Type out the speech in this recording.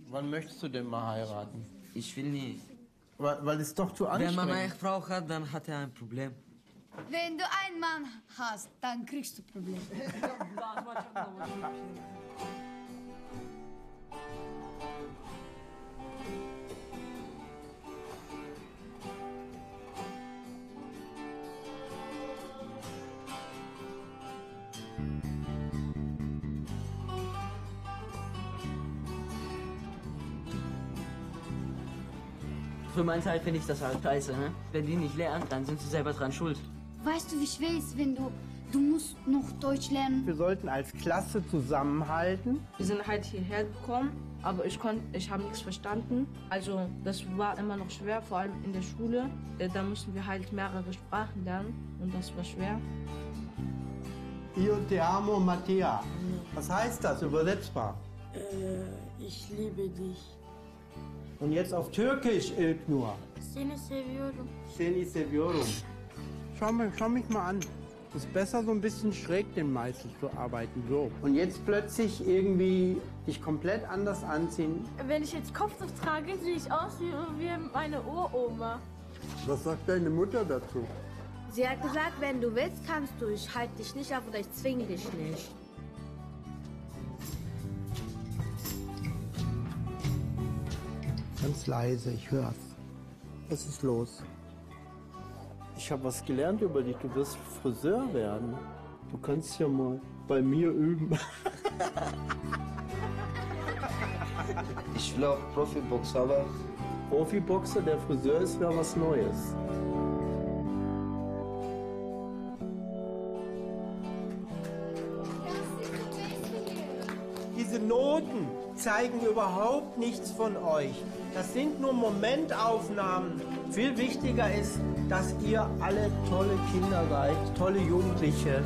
Wann möchtest du denn mal heiraten? Ich will nicht. Weil es doch zu anstrengend ist. Wenn man eine Frau hat, dann hat er ein Problem. Wenn du einen Mann hast, dann kriegst du Probleme. Für meine Zeit finde ich das halt scheiße, ne? Wenn die nicht lernen, dann sind sie selber dran schuld. Weißt du, wie schwer es ist, wenn du musst noch Deutsch lernen? Wir sollten als Klasse zusammenhalten. Wir sind halt hierher gekommen, aber ich habe nichts verstanden. Also das war immer noch schwer, vor allem in der Schule. Da mussten wir halt mehrere Sprachen lernen und das war schwer. Io te amo, Mattea. Was heißt das übersetzbar? Ich liebe dich. Und jetzt auf Türkisch, Ilknur. Seni seviyorum. Seni seviyorum. Schau mich mal an. Es ist besser, so ein bisschen schräg den Meißel zu arbeiten, so. Und jetzt plötzlich irgendwie dich komplett anders anziehen. Wenn ich jetzt Kopftuch trage, sehe ich aus wie meine Uroma. Was sagt deine Mutter dazu? Sie hat gesagt, wenn du willst, kannst du. Ich halte dich nicht ab oder ich zwinge dich nicht. Ganz leise, ich hör's. Was ist los? Ich habe was gelernt über dich. Du wirst Friseur werden. Du kannst ja mal bei mir üben. Ich will auch Profiboxer, aber Profiboxer, der Friseur ist ja was Neues. Diese Noten zeigen überhaupt nichts von euch. Das sind nur Momentaufnahmen. Viel wichtiger ist, dass ihr alle tolle Kinder seid, tolle Jugendliche.